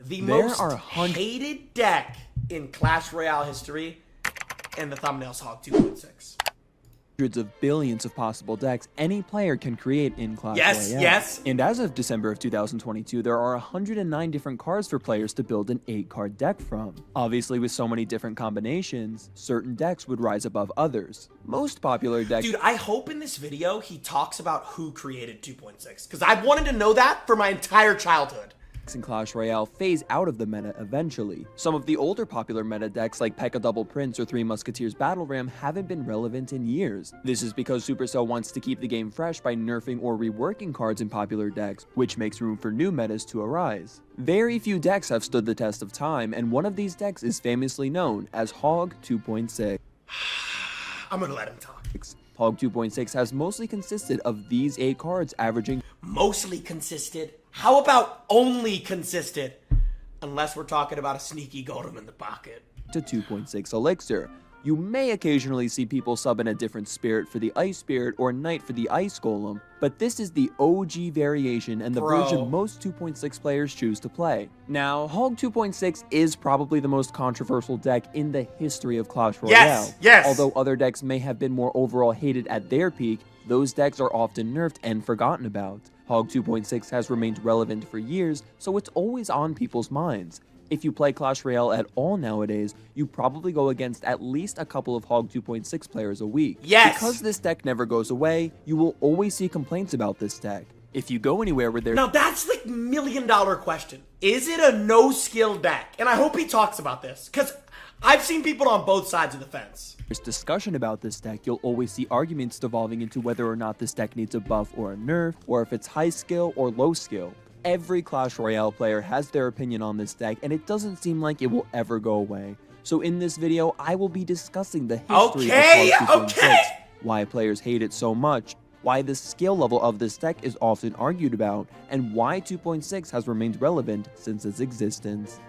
The most hated deck in Clash Royale history, and the thumbnail's Hog 2.6. Hundreds of billions of possible decks any player can create in Clash Royale. Yes. And as of December of 2022, there are 109 different cards for players to build an 8-card deck from. Obviously, with so many different combinations, certain decks would rise above others. Most popular decks... Dude, I hope in this video he talks about who created 2.6, because I've wanted to know that for my entire childhood. In Clash Royale phase out of the meta eventually. Some of the older popular meta decks like P.E.K.K.A. Double Prince or Three Musketeers Battle Ram haven't been relevant in years. This is because Supercell wants to keep the game fresh by nerfing or reworking cards in popular decks, which makes room for new metas to arise. Very few decks have stood the test of time, and one of these decks is famously known as Hog 2.6. I'm gonna let him talk. Hog 2.6 has mostly consisted of these 8 cards averaging... Mostly consisted? How about only consisted? Unless we're talking about a sneaky golem in the pocket. ...to 2.6 elixir. You may occasionally see people sub in a different spirit for the Ice Spirit or Knight for the Ice Golem, but this is the OG variation and the version most 2.6 players choose to play. Now, Hog 2.6 is probably the most controversial deck in the history of Clash Royale. Yes. Although other decks may have been more overall hated at their peak, those decks are often nerfed and forgotten about. Hog 2.6 has remained relevant for years, so it's always on people's minds. If you play Clash Royale at all nowadays, you probably go against at least a couple of Hog 2.6 players a week. Because this deck never goes away, you will always see complaints about this deck. If you go anywhere where there's... Now that's like $1 million question. Is it a no-skill deck? And I hope he talks about this, because I've seen people on both sides of the fence. There's discussion about this deck, you'll always see arguments devolving into whether or not this deck needs a buff or a nerf, or if it's high skill or low skill. Every Clash Royale player has their opinion on this deck, and it doesn't seem like it will ever go away. So in this video, I will be discussing the history of Hog 2.6, why players hate it so much, why the skill level of this deck is often argued about, and why 2.6 has remained relevant since its existence.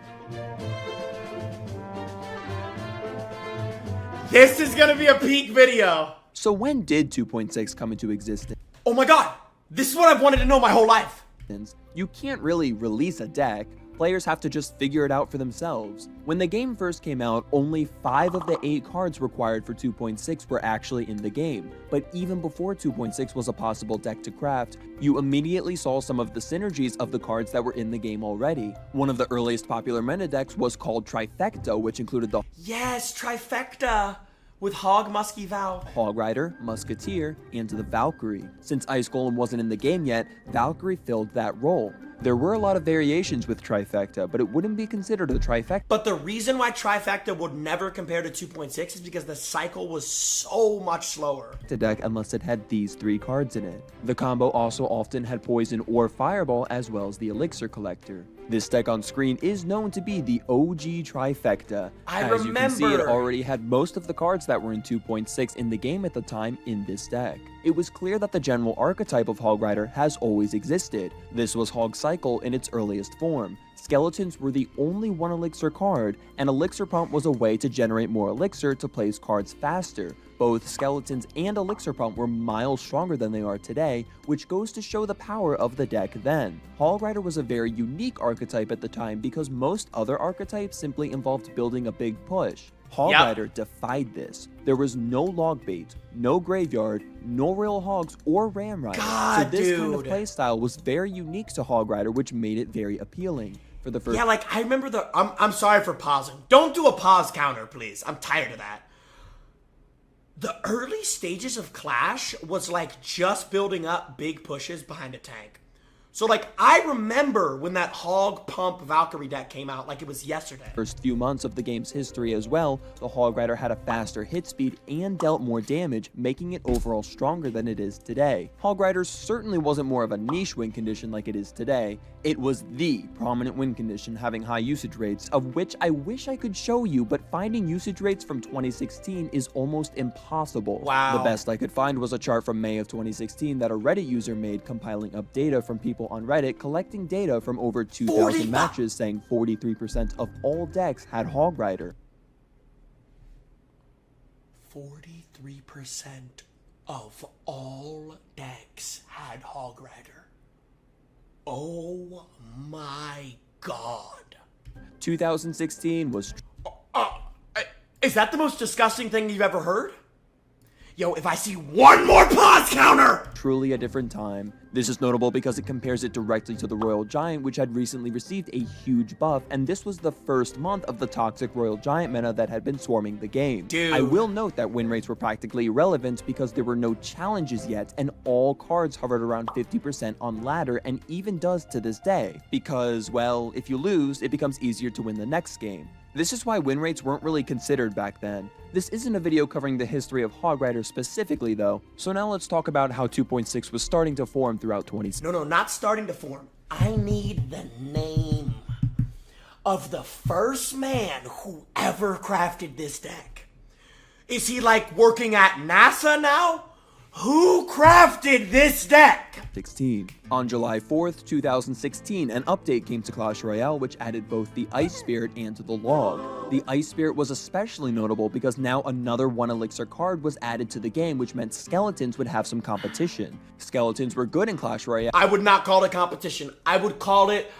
This is gonna be a peak video. So when did 2.6 come into existence? Oh my god, this is what I've wanted to know my whole life. You can't really release a deck. Players have to just figure it out for themselves. When the game first came out, only 5 of the 8 cards required for 2.6 were actually in the game. But even before 2.6 was a possible deck to craft, you immediately saw some of the synergies of the cards that were in the game already. One of the earliest popular meta decks was called Trifecta, which included the... Yes, Trifecta! With Hog, Muskie, Val. Hog Rider, Musketeer, and the Valkyrie. Since Ice Golem wasn't in the game yet, Valkyrie filled that role. There were a lot of variations with Trifecta, but it wouldn't be considered a Trifecta. But the reason why Trifecta would never compare to 2.6 is because the cycle was so much slower. The deck unless it had these 3 cards in it. The combo also often had Poison or Fireball as well as the Elixir Collector. This deck on screen is known to be the OG Trifecta. As you can see, it already had most of the cards that were in 2.6 in the game at the time in this deck. It was clear that the general archetype of Hog Rider has always existed. This was Hog Cycle in its earliest form. Skeletons were the only 1 elixir card, and Elixir Pump was a way to generate more elixir to place cards faster. Both Skeletons and Elixir Pump were miles stronger than they are today, which goes to show the power of the deck then. Hog Rider was a very unique archetype at the time because most other archetypes simply involved building a big push. Hog Rider defied this. There was no log bait, no graveyard, no Royal Hogs, or Ram Rider. So this kind of playstyle was very unique to Hog Rider, which made it very appealing. For the first I remember the... I'm sorry for pausing. Don't do a pause counter, please. I'm tired of that. The early stages of Clash was like just building up big pushes behind a tank. So like, I remember when that Hog Pump Valkyrie deck came out like it was yesterday. First few months of the game's history as well, the Hog Rider had a faster hit speed and dealt more damage, making it overall stronger than it is today. Hog Rider certainly wasn't more of a niche win condition like it is today. It was the prominent win condition, having high usage rates, of which I wish I could show you, but finding usage rates from 2016 is almost impossible. Wow. The best I could find was a chart from May of 2016 that a Reddit user made compiling up data from people on Reddit, collecting data from over 2,000 matches, saying 43% of all decks had Hog Rider. 43% of all decks had Hog Rider. Oh my god. 2016 was Is that the most disgusting thing you've ever heard? Yo, if I see one more pause counter! truly a different time. This is notable because it compares it directly to the Royal Giant, which had recently received a huge buff, and this was the first month of the toxic Royal Giant meta that had been swarming the game. Dude. I will note that win rates were practically irrelevant because there were no challenges yet, and all cards hovered around 50% on ladder, and even does to this day. Because, well, if you lose, it becomes easier to win the next game. This is why win rates weren't really considered back then. This isn't a video covering the history of Hog Rider specifically though, so now let's talk about how 2.6 was starting to form throughout 2016. No, not starting to form. I need the name of the first man who ever crafted this deck. Is he like working at NASA now? Who crafted this deck? On July 4th, 2016, an update came to Clash Royale which added both the Ice Spirit and the Log. The Ice Spirit was especially notable because now another 1 elixir card was added to the game, which meant skeletons would have some competition. Skeletons were good in Clash Royale. I would not call it competition. I would call it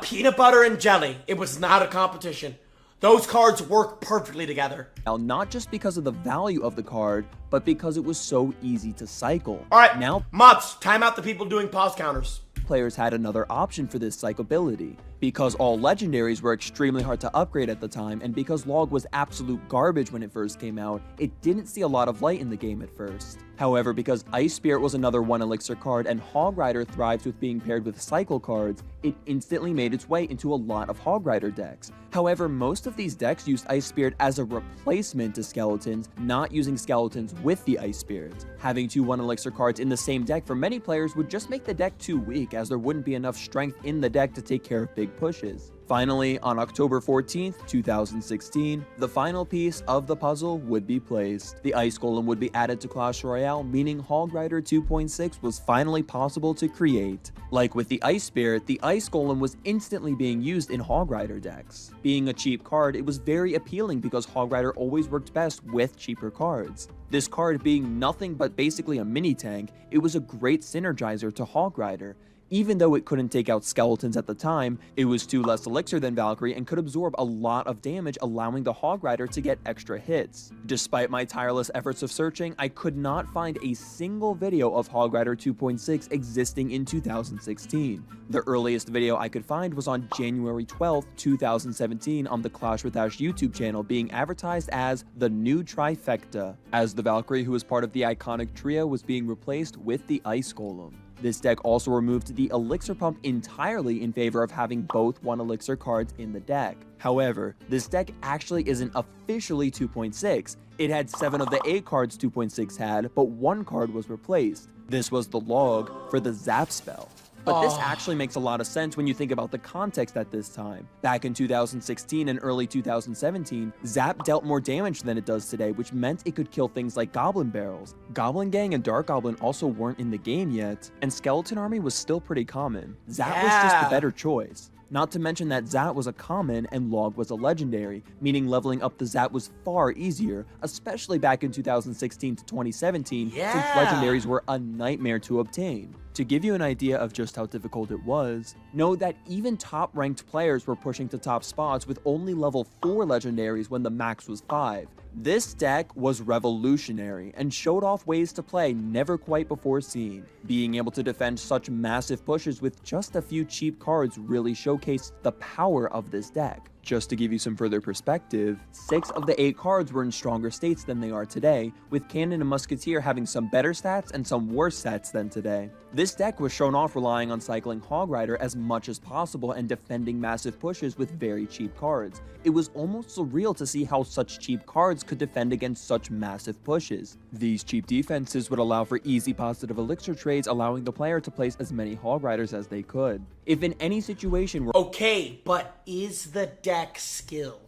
peanut butter and jelly. It was not a competition. Those cards work perfectly together. Not just because of the value of the card, but because it was so easy to cycle. Alright, now mods, time out the people doing pause counters. Players had another option for this cyclability. Because all legendaries were extremely hard to upgrade at the time, and because Log was absolute garbage when it first came out, it didn't see a lot of light in the game at first. However, because Ice Spirit was another 1 elixir card and Hog Rider thrives with being paired with cycle cards, it instantly made its way into a lot of Hog Rider decks. However, most of these decks used Ice Spirit as a replacement to skeletons, not using skeletons with the Ice Spirit. Having 2 1 elixir cards in the same deck for many players would just make the deck too weak, as there wouldn't be enough strength in the deck to take care of big pushes. Finally, on October 14th, 2016, the final piece of the puzzle would be placed. The Ice Golem would be added to Clash Royale, meaning Hog Rider 2.6 was finally possible to create. Like with the Ice Spirit, the Ice Golem was instantly being used in Hog Rider decks. Being a cheap card, it was very appealing because Hog Rider always worked best with cheaper cards. This card being nothing but basically a mini tank, it was a great synergizer to Hog Rider. Even though it couldn't take out skeletons at the time, it was 2 less elixir than Valkyrie and could absorb a lot of damage, allowing the Hog Rider to get extra hits. Despite my tireless efforts of searching, I could not find a single video of Hog Rider 2.6 existing in 2016. The earliest video I could find was on January 12th, 2017 on the Clash with Ash YouTube channel, being advertised as the new trifecta, as the Valkyrie who was part of the iconic trio was being replaced with the Ice Golem. This deck also removed the elixir pump entirely in favor of having both 1 elixir cards in the deck. However, this deck actually isn't officially 2.6. It had 7 of the 8 cards 2.6 had, but 1 card was replaced. This was the Log for the Zap spell. But this actually makes a lot of sense when you think about the context at this time. Back in 2016 and early 2017, Zap dealt more damage than it does today, which meant it could kill things like Goblin Barrels. Goblin Gang and Dark Goblin also weren't in the game yet, and Skeleton Army was still pretty common. Zap was just the better choice. Not to mention that Zat was a common and Log was a legendary, meaning leveling up the Zat was far easier, especially back in 2016 to 2017, since legendaries were a nightmare to obtain. To give you an idea of just how difficult it was, know that even top-ranked players were pushing to top spots with only level 4 legendaries when the max was 5. This deck was revolutionary and showed off ways to play never quite before seen. Being able to defend such massive pushes with just a few cheap cards really showcased the power of this deck. Just to give you some further perspective, 6 of the 8 cards were in stronger states than they are today, with Cannon and Musketeer having some better stats and some worse stats than today. This deck was shown off relying on cycling Hog Rider as much as possible and defending massive pushes with very cheap cards. It was almost surreal to see how such cheap cards could defend against such massive pushes. These cheap defenses would allow for easy positive elixir trades, allowing the player to place as many Hog Riders as they could. If in any situation where okay, but is the deck skill?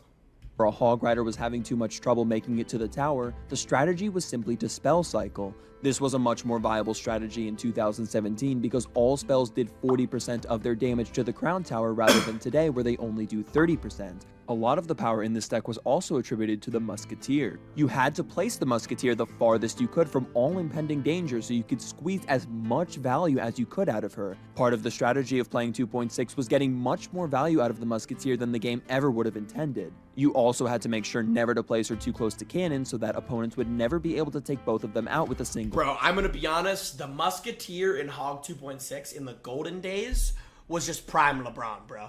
a Hog Rider was having too much trouble making it to the tower, the strategy was simply to spell cycle. This was a much more viable strategy in 2017 because all spells did 40% of their damage to the crown tower rather than today where they only do 30%. A lot of the power in this deck was also attributed to the Musketeer. You had to place the Musketeer the farthest you could from all impending danger so you could squeeze as much value as you could out of her. Part of the strategy of playing 2.6 was getting much more value out of the Musketeer than the game ever would have intended. You also had to make sure never to place her too close to cannon so that opponents would never be able to take both of them out with a single. Bro, I'm gonna be honest, the Musketeer in Hog 2.6 in the golden days was just prime LeBron, bro.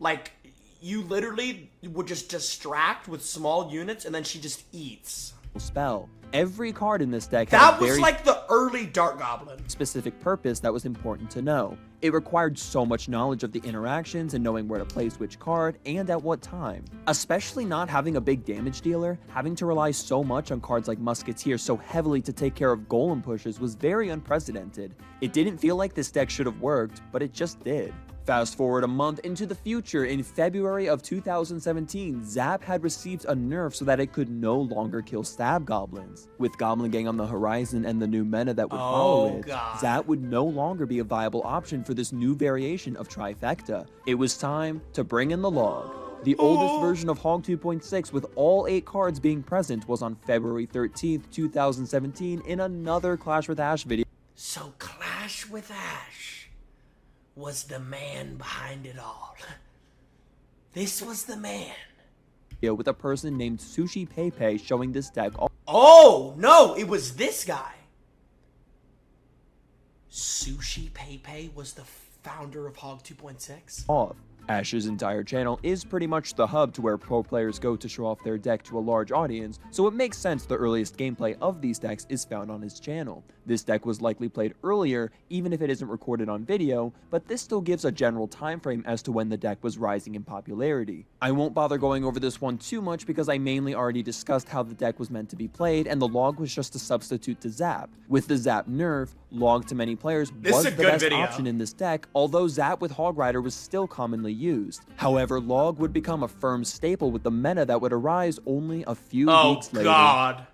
Like, you literally would just distract with small units and then she just eats. Spell. Every card in this deck had that a very was like the early Dark Goblin. Specific purpose that was important to know. It required so much knowledge of the interactions and knowing where to place which card and at what time. Especially not having a big damage dealer, having to rely so much on cards like Musketeer so heavily to take care of golem pushes was very unprecedented. It didn't feel like this deck should have worked, but it just did. Fast forward a month into the future, in February of 2017, Zap had received a nerf so that it could no longer kill stab goblins. With Goblin Gang on the horizon and the new meta that would follow it, Zap would no longer be a viable option for this new variation of Trifecta. It was time to bring in the log. The oldest version of Hog 2.6 with all 8 cards being present was on February 13th, 2017 in another Clash with Ash video. So Clash with Ash was the man behind it all. This was the man. With a person named Sushi Pepe showing this deck. Oh, no, it was this guy. Sushi Pepe was the founder of Hog 2.6? Off. Ash's entire channel is pretty much the hub to where pro players go to show off their deck to a large audience, so it makes sense the earliest gameplay of these decks is found on his channel. This deck was likely played earlier, even if it isn't recorded on video, but this still gives a general time frame as to when the deck was rising in popularity. I won't bother going over this one too much because I mainly already discussed how the deck was meant to be played, and the log was just a substitute to Zap. With the Zap nerf, log to many players was the best option in this deck, although Zap with Hog Rider was still commonly used. However, log would become a firm staple with the meta that would arise only a few weeks later.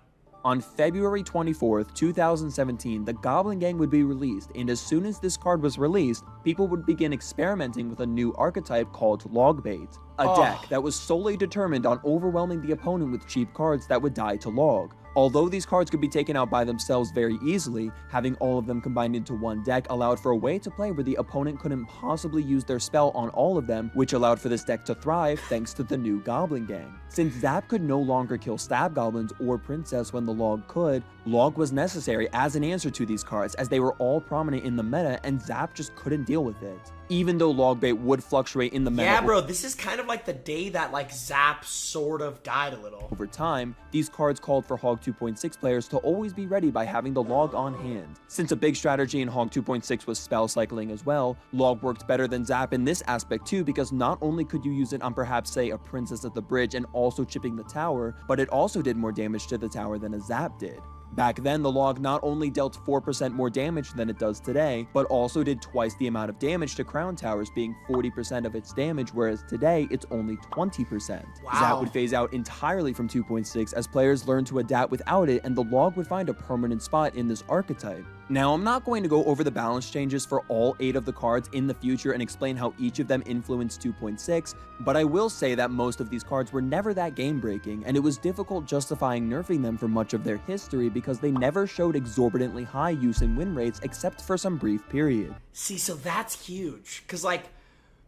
On February 24th, 2017, the Goblin Gang would be released, and as soon as this card was released, people would begin experimenting with a new archetype called Logbait, a deck that was solely determined on overwhelming the opponent with cheap cards that would die to log. Although these cards could be taken out by themselves very easily, having all of them combined into one deck allowed for a way to play where the opponent couldn't possibly use their spell on all of them, which allowed for this deck to thrive thanks to the new Goblin Gang. Since Zap could no longer kill stab goblins or princess when the log could, log was necessary as an answer to these cards as they were all prominent in the meta and Zap just couldn't deal with it. Even though Logbait would fluctuate in the meta. Yeah, bro, this is kind of like the day that, like, Zap sort of died a little. Over time, these cards called for Hog 2.6 players to always be ready by having the log on hand. Since a big strategy in Hog 2.6 was spell cycling as well, log worked better than Zap in this aspect too, because not only could you use it on perhaps, say, a princess at the bridge and also chipping the tower, but it also did more damage to the tower than a Zap did. Back then, the log not only dealt 4% more damage than it does today, but also did twice the amount of damage to crown towers, being 40% of its damage, whereas today, it's only 20%. Wow. Zap would phase out entirely from 2.6 as players learned to adapt without it, and the log would find a permanent spot in this archetype. Now, I'm not going to go over the balance changes for all 8 of the cards in the future and explain how each of them influenced 2.6, but I will say that most of these cards were never that game-breaking, and it was difficult justifying nerfing them for much of their history because they never showed exorbitantly high use and win rates except for some brief period. See, so that's huge, because, like,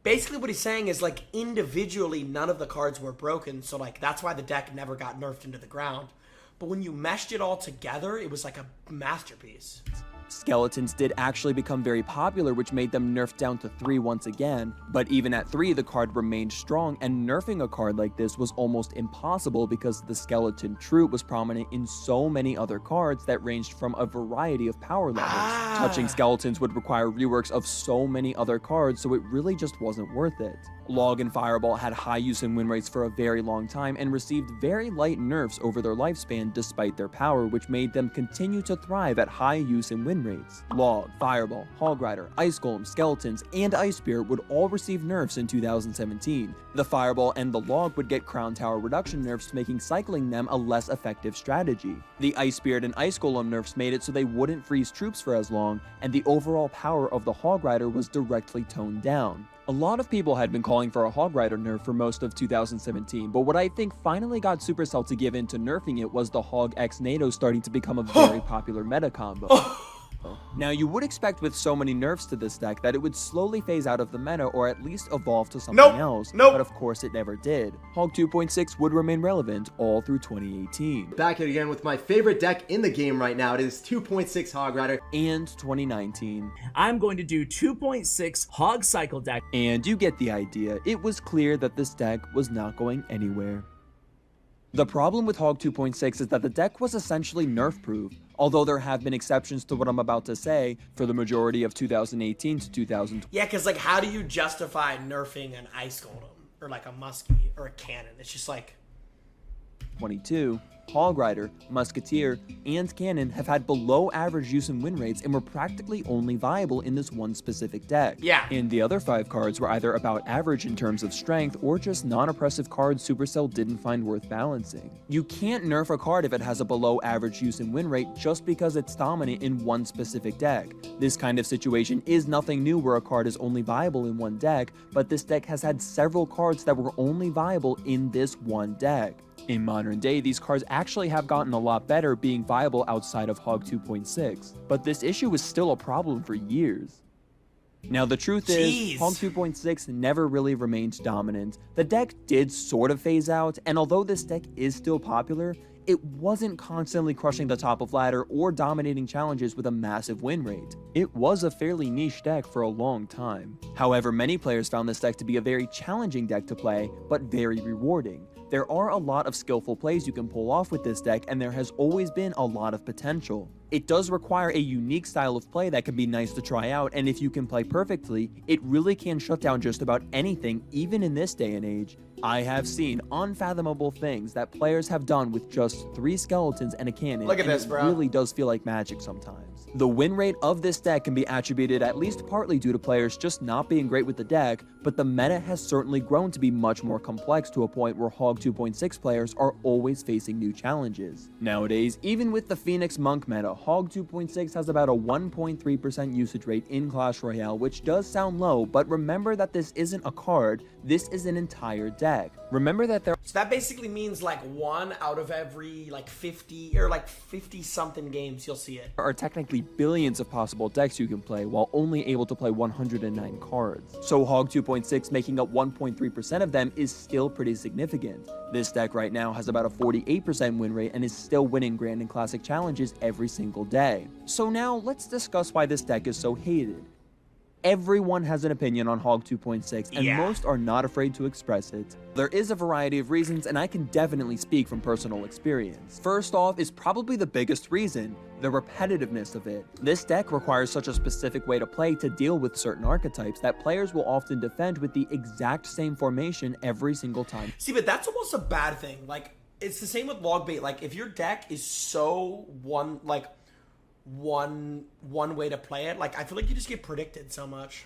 basically what he's saying is, like, individually none of the cards were broken, so, like, that's why the deck never got nerfed into the ground. But when you meshed it all together, it was like a masterpiece. Skeletons did actually become very popular, which made them nerfed down to 3 once again, but even at 3 the card remained strong, and nerfing a card like this was almost impossible because the skeleton troop was prominent in so many other cards that ranged from a variety of power levels. Touching skeletons would require reworks of so many other cards, so it really just wasn't worth it. Log and Fireball had high use and win rates for a very long time and received very light nerfs over their lifespan despite their power, which made them continue to thrive at high use and win rates. Log, Fireball, Hog Rider, Ice Golem, Skeletons, and Ice Spirit would all receive nerfs in 2017. The Fireball and the Log would get Crown Tower reduction nerfs, making cycling them a less effective strategy. The Ice Spirit and Ice Golem nerfs made it so they wouldn't freeze troops for as long, and the overall power of the Hog Rider was directly toned down. A lot of people had been calling for a Hog Rider nerf for most of 2017, but what I think finally got Supercell to give in to nerfing it was the Hog X NATO starting to become a very popular meta combo. Now, you would expect with so many nerfs to this deck that it would slowly phase out of the meta or at least evolve to something else, but of course it never did. Hog 2.6 would remain relevant all through 2018. Back again with my favorite deck in the game right now. It is 2.6 Hog Rider. And 2019. I'm going to do 2.6 Hog Cycle deck. And you get the idea. It was clear that this deck was not going anywhere. The problem with Hog 2.6 is that the deck was essentially nerf-proof, although there have been exceptions to what I'm about to say for the majority of 2018 to 2020. Yeah, because, like, how do you justify nerfing an Ice Golem, or, like, a Muskie, or a Cannon? It's just, like... 22. Hog Rider, Musketeer, and Cannon have had below average use and win rates and were practically only viable in this one specific deck. Yeah. And the other 5 cards were either about average in terms of strength or just non-oppressive cards Supercell didn't find worth balancing. You can't nerf a card if it has a below average use and win rate just because it's dominant in one specific deck. This kind of situation is nothing new where a card is only viable in one deck, but this deck has had several cards that were only viable in this one deck. In modern day, these cards actually have gotten a lot better being viable outside of Hog 2.6, but this issue was still a problem for years. Now the truth is, Hog 2.6 never really remained dominant. The deck did sort of phase out, and although this deck is still popular, it wasn't constantly crushing the top of ladder or dominating challenges with a massive win rate. It was a fairly niche deck for a long time. However, many players found this deck to be a very challenging deck to play, but very rewarding. There are a lot of skillful plays you can pull off with this deck, and there has always been a lot of potential. It does require a unique style of play that can be nice to try out, and if you can play perfectly, it really can shut down just about anything, even in this day and age. I have seen unfathomable things that players have done with just 3 skeletons and a cannon. Look at this, bro. It really does feel like magic sometimes. The win rate of this deck can be attributed at least partly due to players just not being great with the deck, but the meta has certainly grown to be much more complex to a point where Hog 2.6 players are always facing new challenges. Nowadays, even with the Phoenix Monk meta, Hog 2.6 has about a 1.3% usage rate in Clash Royale, which does sound low, but remember that this isn't a card, this is an entire deck. Remember that So that basically means like 1 out of every like 50 or like 50 something games you'll see it. There are technically billions of possible decks you can play while only able to play 109 cards. So Hog 2.6 making up 1.3% of them is still pretty significant. This deck right now has about a 48% win rate and is still winning Grand and Classic challenges every single day. So now let's discuss why this deck is so hated. Everyone has an opinion on Hog 2.6, and most are not afraid to express it. There is a variety of reasons, and I can definitely speak from personal experience. First off is probably the biggest reason, the repetitiveness of it. This deck requires such a specific way to play to deal with certain archetypes that players will often defend with the exact same formation every single time. See, but that's almost a bad thing. Like, it's the same with log bait. Like, if your deck is so one way to play it, like, I feel like you just get predicted so much.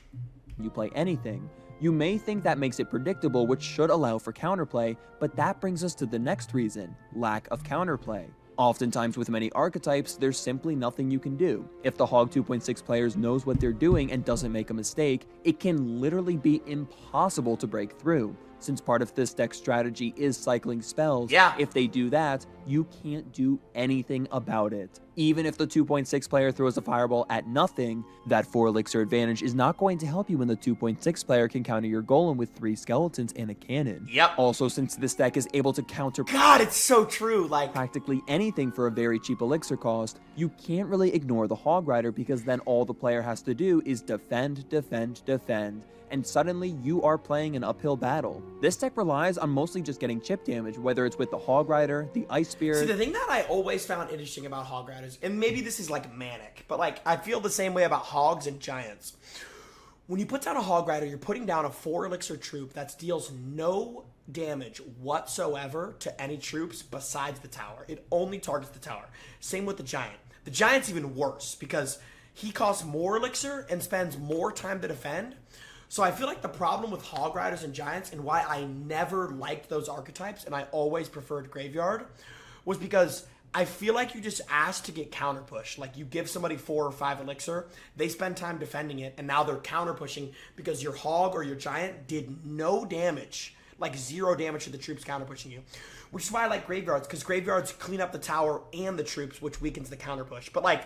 You play anything. You may think that makes it predictable, which should allow for counterplay, but that brings us to the next reason, lack of counterplay. Oftentimes with many archetypes, there's simply nothing you can do. If the Hog 2.6 players knows what they're doing and doesn't make a mistake, it can literally be impossible to break through. Since part of this deck's strategy is cycling spells, if they do that, you can't do anything about it. Even if the 2.6 player throws a fireball at nothing, that 4 elixir advantage is not going to help you when the 2.6 player can counter your golem with 3 skeletons and a cannon. Also, since this deck is able to counter it's so true, like practically anything for a very cheap elixir cost, you can't really ignore the Hog Rider because then all the player has to do is defend, defend, defend, and suddenly you are playing an uphill battle. This deck relies on mostly just getting chip damage, whether it's with the Hog Rider, the Ice Spirit. See, the thing that I always found interesting about Hog Riders, and maybe this is like manic, but like I feel the same way about Hogs and Giants. When you put down a Hog Rider, you're putting down a 4 elixir troop that deals no damage whatsoever to any troops besides the tower. It only targets the tower. Same with the Giant. The Giant's even worse because he costs more elixir and spends more time to defend. So I feel like the problem with Hog Riders and Giants, and why I never liked those archetypes and I always preferred Graveyard, was because I feel like you just asked to get counter push. Like you give somebody 4 or 5 elixir, they spend time defending it, and now they're counter pushing because your Hog or your Giant did no damage, like 0 damage to the troops counter pushing you. Which is why I like Graveyards, because Graveyards clean up the tower and the troops, which weakens the counter push. But like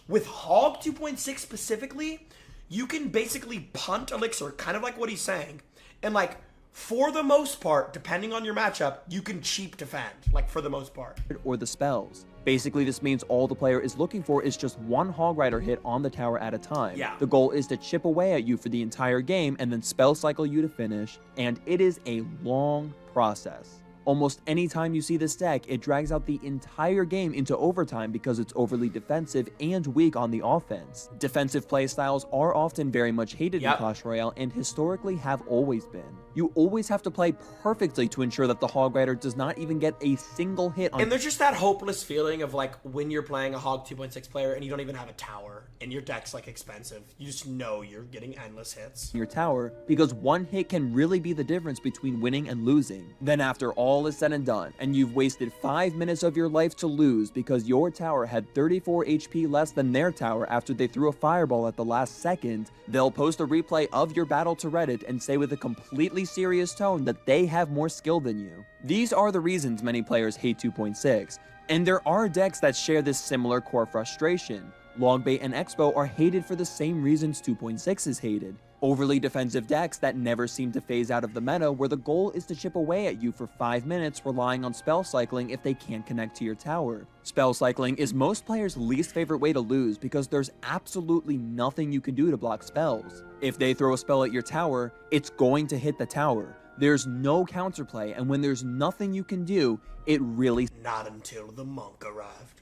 with Hog 2.6 specifically, you can basically punt elixir, kind of like what he's saying, and like for the most part, depending on your matchup, you can cheap defend, like for the most part. Or the spells. Basically, this means all the player is looking for is just one Hog Rider hit on the tower at a time. Yeah. The goal is to chip away at you for the entire game and then spell cycle you to finish, and it is a long process. Almost any time you see this deck, it drags out the entire game into overtime because it's overly defensive and weak on the offense. Defensive playstyles are often very much hated in Clash Royale and historically have always been. You always have to play perfectly to ensure that the Hog Rider does not even get a single hit on— And there's just that hopeless feeling of like when you're playing a Hog 2.6 player and you don't even have a tower and your deck's like expensive, you just know you're getting endless hits. Your tower, because one hit can really be the difference between winning and losing. Then after all is said and done, and you've wasted 5 minutes of your life to lose because your tower had 34 HP less than their tower after they threw a fireball at the last second, they'll post a replay of your battle to Reddit and say with a completely serious tone that they have more skill than you. These are the reasons many players hate 2.6, and there are decks that share this similar core frustration. Logbait and Expo are hated for the same reasons 2.6 is hated. Overly defensive decks that never seem to phase out of the meta, where the goal is to chip away at you for 5 minutes relying on spell cycling if they can't connect to your tower. Spell cycling is most players' least favorite way to lose because there's absolutely nothing you can do to block spells. If they throw a spell at your tower, it's going to hit the tower. There's no counterplay, and when there's nothing you can do, it really— Not until the monk arrived.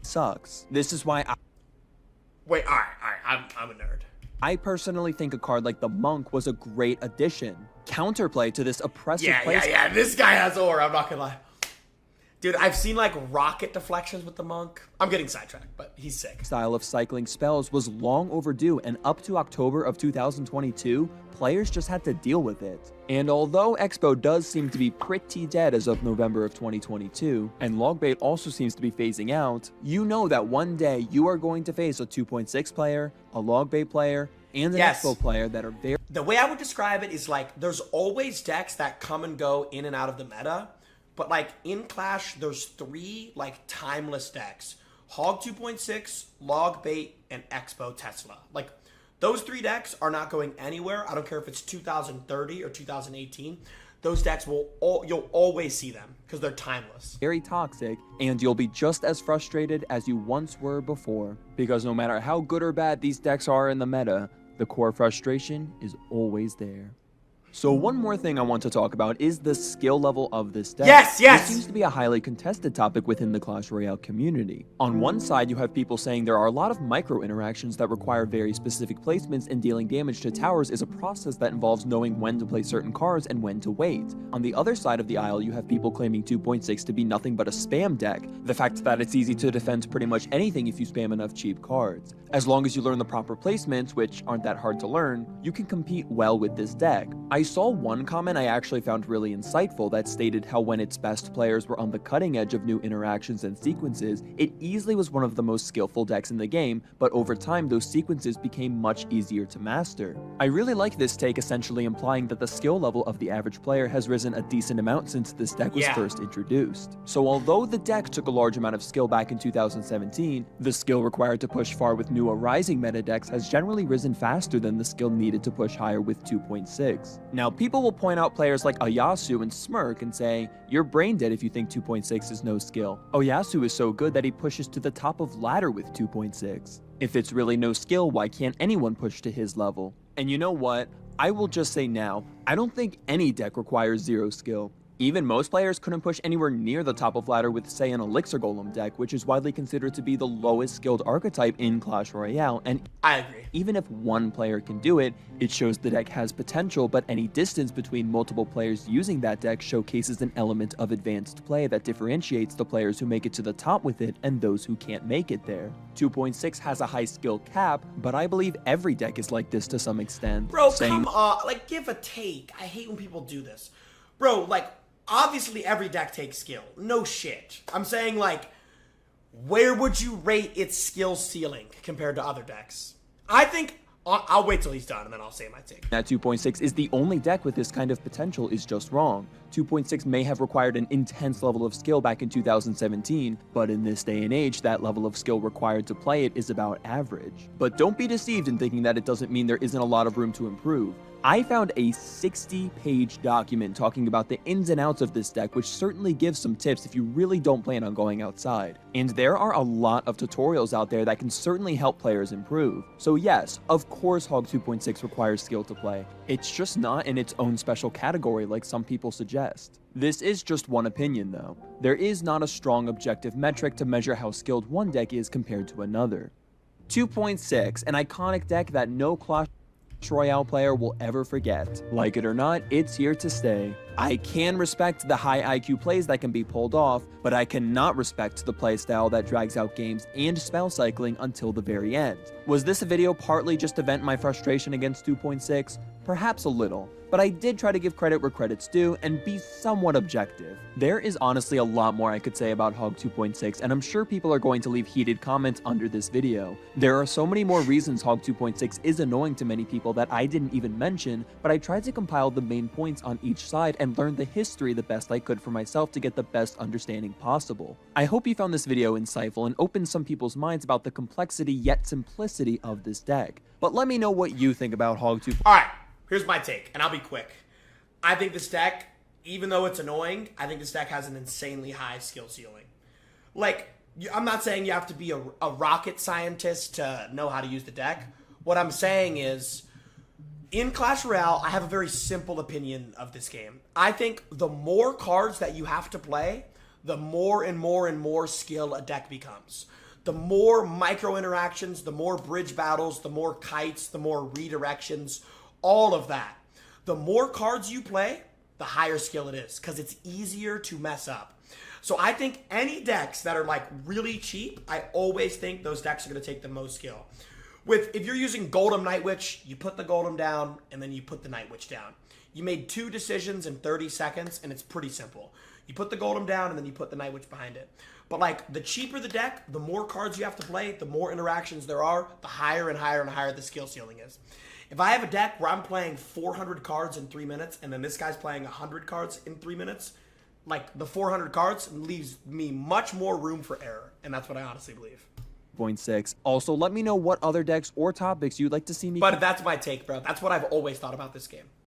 sucks. This is why Wait, alright, I'm a nerd. I personally think a card like the Monk was a great addition. Counterplay to this oppressive Yeah, this guy has aura, I'm not gonna lie. Dude, I've seen like rocket deflections with the Monk. I'm getting sidetracked, but he's sick. Style of cycling spells was long overdue, and up to October of 2022, players just had to deal with it. And although Expo does seem to be pretty dead as of November of 2022, and Logbait also seems to be phasing out, you know that one day you are going to face a 2.6 player, a Logbait player, and an Expo player that are very— The way I would describe it is like there's always decks that come and go in and out of the meta. But like in Clash, there's 3 like timeless decks: Hog 2.6, Logbait, and Expo Tesla. Like those 3 decks are not going anywhere. I don't care if it's 2030 or 2018. Those decks you'll always see them because they're timeless. Very toxic, and you'll be just as frustrated as you once were before. Because no matter how good or bad these decks are in the meta, the core frustration is always there. So one more thing I want to talk about is the skill level of this deck. Yes! This seems to be a highly contested topic within the Clash Royale community. On one side, you have people saying there are a lot of micro interactions that require very specific placements, and dealing damage to towers is a process that involves knowing when to play certain cards and when to wait. On the other side of the aisle, you have people claiming 2.6 to be nothing but a spam deck, the fact that it's easy to defend pretty much anything if you spam enough cheap cards. As long as you learn the proper placements, which aren't that hard to learn, you can compete well with this deck. I saw one comment I actually found really insightful that stated how when its best players were on the cutting edge of new interactions and sequences, it easily was one of the most skillful decks in the game, but over time those sequences became much easier to master. I really like this take, essentially implying that the skill level of the average player has risen a decent amount since this deck was first introduced. So although the deck took a large amount of skill back in 2017, the skill required to push far with newer Rising meta decks has generally risen faster than the skill needed to push higher with 2.6. Now, people will point out players like Oyasu and smirk and say, "You're brain dead if you think 2.6 is no skill. Oyasu is so good that he pushes to the top of ladder with 2.6. If it's really no skill, why can't anyone push to his level?" And you know what? I will just say now, I don't think any deck requires 0 skill. Even most players couldn't push anywhere near the top of ladder with, say, an Elixir Golem deck, which is widely considered to be the lowest skilled archetype in Clash Royale, and I agree. even if one player can do it, it shows the deck has potential, but any distance between multiple players using that deck showcases an element of advanced play that differentiates the players who make it to the top with it and those who can't make it there. 2.6 has a high skill cap, but I believe every deck is like this to some extent. Bro, come on, like, give a take. I hate when people do this. Bro, like, obviously every deck takes skill. No shit. I'm saying, like, where would you rate its skill ceiling compared to other decks? I think, I'll wait till he's done and then I'll say my take. That 2.6 is the only deck with this kind of potential is just wrong. 2.6 may have required an intense level of skill back in 2017, but in this day and age, that level of skill required to play it is about average. But don't be deceived in thinking that it doesn't mean there isn't a lot of room to improve. I found a 60-page document talking about the ins and outs of this deck, which certainly gives some tips if you really don't plan on going outside. And there are a lot of tutorials out there that can certainly help players improve. So yes, of course Hog 2.6 requires skill to play. It's just not in its own special category like some people suggest. This is just one opinion though. There is not a strong objective metric to measure how skilled one deck is compared to another. 2.6, an iconic deck that no Clash Royale player will ever forget. Like it or not, it's here to stay. I can respect the high IQ plays that can be pulled off, but I cannot respect the playstyle that drags out games and spell cycling until the very end. Was this a video partly just to vent my frustration against 2.6? Perhaps a little, but I did try to give credit where credit's due and be somewhat objective. There is honestly a lot more I could say about Hog 2.6, and I'm sure people are going to leave heated comments under this video. There are so many more reasons Hog 2.6 is annoying to many people that I didn't even mention, but I tried to compile the main points on each side and learn the history the best I could for myself to get the best understanding possible. I hope you found this video insightful and opened some people's minds about the complexity yet simplicity of this deck. But let me know what you think about Hog 2.6. Alright, here's my take, and I'll be quick. I think this deck, even though it's annoying, I think this deck has an insanely high skill ceiling. Like, I'm not saying you have to be a rocket scientist to know how to use the deck. What I'm saying is, in Clash Royale, I have a very simple opinion of this game. I think the more cards that you have to play, the more and more and more skill a deck becomes. The more micro interactions, the more bridge battles, the more kites, the more redirections, all of that. The more cards you play, the higher skill it is, because it's easier to mess up. So I think any decks that are like really cheap, I always think those decks are going to take the most skill. If you're using Golem Night Witch, you put the Golem down and then you put the Night Witch down. You made 2 decisions in 30 seconds and it's pretty simple. You put the Golem down and then you put the Night Witch behind it. But like, the cheaper the deck, the more cards you have to play, the more interactions there are, the higher and higher and higher the skill ceiling is. If I have a deck where I'm playing 400 cards in 3 minutes and then this guy's playing 100 cards in 3 minutes, like the 400 cards leaves me much more room for error. And that's what I honestly believe. 2.6. Also, let me know what other decks or topics you'd like to see me. But that's my take, bro. That's what I've always thought about this game.